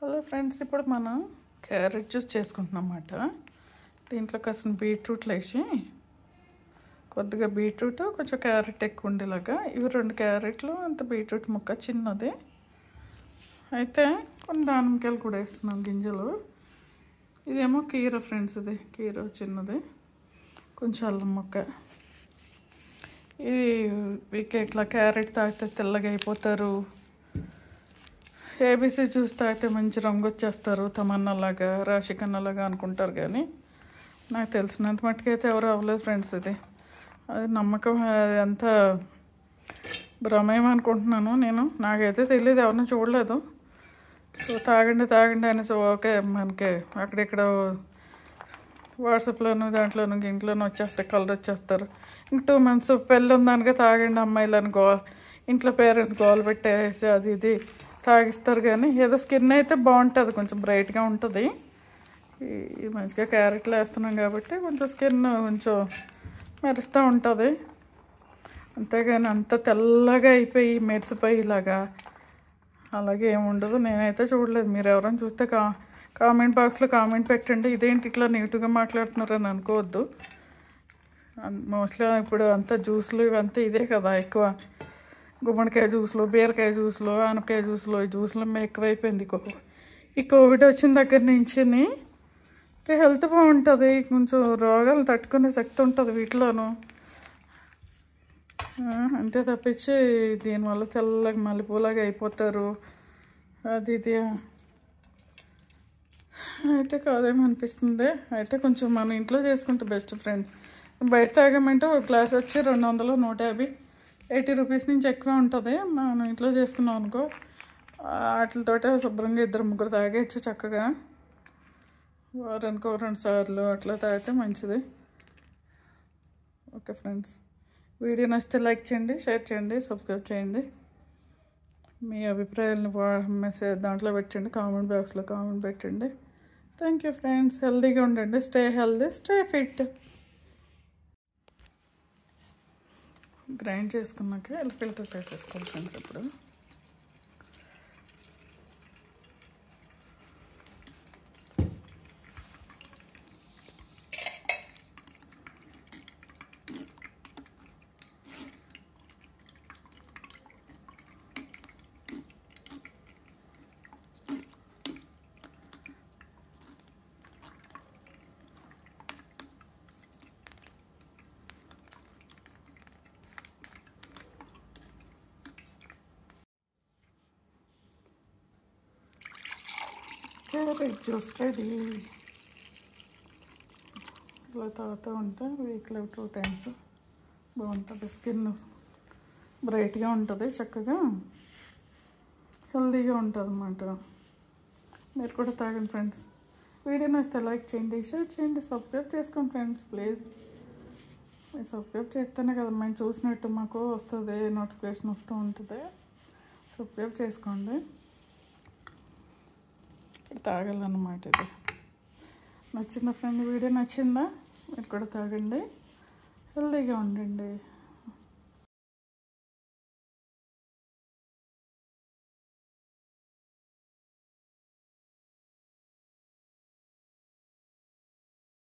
Hello friends, ఇప్పుడు మనం carrot juice చేసుకుంటున్నాం అన్నమాట. దీంట్లో కాసిన బీట్రూట్లు వేసి, కొద్దిగా బీట్రూట్ కొంచెం క్యారెట్ ఎక్కువ ఉండేలాగా, ఇవి 2 క్యారెట్లు అంత బీట్రూట్ ముక్క చిన్నది. అయితే కొన్ని దానిమ్మకాయలు కూడా వేస్తున్నాం, గింజలు. ఇదేమో కీర ఫ్రెండ్స్, ఇది కీర చిన్నది, కొంచెం అల్లం ముక్క. ఇది ఇట్లా క్యారెట్ తాగితే తెల్లగా అయిపోతారు, ఏబీసీ జ్యూస్ తాగితే మంచి రంగు వచ్చేస్తారు, తమన్నాలాగా రాశికన్నలాగా అనుకుంటారు. కానీ నాకు తెలిసినంత మట్టుకైతే ఎవరు అవ్వలేదు ఫ్రెండ్స్. ఇది అది నమ్మకం, అది అంత భ్రమేం అనుకుంటున్నాను నేను. నాకైతే తెలియదు, ఎవరిని చూడలేదు. సో తాగండి అనేసి ఓకే, మనకి అక్కడిక్కడ వాట్సాప్లోను దాంట్లోనూ ఇంట్లోనూ వచ్చేస్తాయి, కలర్ వచ్చేస్తారు. ఇంక 2 months పెళ్ళి ఉందనగా తాగండి అమ్మాయిలని ఇంట్లో పేరెంట్స్ గోల్ పెట్టేసి అది ఇది తాగిస్తారు. కానీ ఏదో స్కిన్ అయితే బాగుంటుంది, కొంచెం బ్రైట్గా ఉంటుంది. ఈ మంచిగా క్యారెట్లు వేస్తున్నాం కాబట్టి కొంచెం స్కిన్ కొంచెం మెరుస్తూ ఉంటుంది. అంతేగాని అంత తెల్లగా అయిపోయి మెరిసిపోయి ఇలాగా అలాగే ఏముండదు. నేనైతే చూడలేదు. మీరు ఎవరైనా చూస్తే కామెంట్ బాక్స్లో కామెంట్ పెట్టండి. ఇదేంటి ఇట్లా నీట్గా మాట్లాడుతున్నారని అనుకోవద్దు. మోస్ట్లీ ఇప్పుడు అంతా జ్యూస్లు ఇవంతా ఇదే కదా ఎక్కువ. గుమ్మడికాయ జ్యూస్లు, బీరకాయ జ్యూస్లు, ఆనపకాయ జ్యూస్లు, ఈ జ్యూస్లు ఎక్కువైపోయింది. ఈ కోవిడ్ వచ్చిన దగ్గర నుంచి హెల్త్ బాగుంటుంది, కొంచెం రోగాలు తట్టుకునే శక్తి ఉంటుంది వీటిలోనూ. అంతే తప్పించి దీనివల్ల తెల్లగా మల్లెపూలాగా అయిపోతారు, అది ఇది అయితే కాదేమో అనిపిస్తుంది. అయితే కొంచెం మన ఇంట్లో చేసుకుంటే బెస్ట్ ఫ్రెండ్. బయట తాగామంటే ఒక గ్లాస్ వచ్చి 200, 150, 80 రూపీస్ నుంచి ఎక్కువ ఉంటుంది. మనం ఇంట్లో చేసుకున్నాం అనుకో, వాటితోటే శుభ్రంగా 2-3 తాగేయచ్చు చక్కగా. వారానికి 2 సార్లు అట్లా తాగితే మంచిది. ఓకే ఫ్రెండ్స్, వీడియో నచ్చితే లైక్ చేయండి, షేర్ చేయండి, సబ్స్క్రైబ్ చేయండి. మీ అభిప్రాయాలను మెసేజ్ దాంట్లో పెట్టండి, కామెంట్ బాక్స్లో కామెంట్ పెట్టండి. Thank you friends. హెల్తీగా ఉండండి. Stay healthy, stay fit. Grind చేసుకున్నాక ఫిల్టర్ చేసేసుకోవాలి ఫ్రెండ్స్. ఇప్పుడు క్యారెట్ జ్యూస్ రెడీ. ఇలా తాగుతూ ఉంటే వీక్లో 2 times బాగుంటుంది. స్కిన్ బ్రైట్గా ఉంటుంది, చక్కగా హెల్తీగా ఉంటుంది అన్నమాట. మీరు కూడా తాగండి ఫ్రెండ్స్. వీడియో నచ్చితే లైక్ చేయండి, షేర్ చేయండి, సబ్స్క్రైబ్ చేసుకోండి ఫ్రెండ్స్ ప్లీజ్. మీరు సబ్స్క్రైబ్ చేస్తేనే కదా మేము చూసినట్టు మాకు వస్తుంది, నోటిఫికేషన్ వస్తూ ఉంటుంది. సబ్స్క్రైబ్ చేసుకోండి. తాగాలన్నమాట. ఇది నచ్చిందా ఫ్రెండ్? వీడియో నచ్చిందా? మీరు కూడా తాగండి, హెల్తీగా ఉండండి.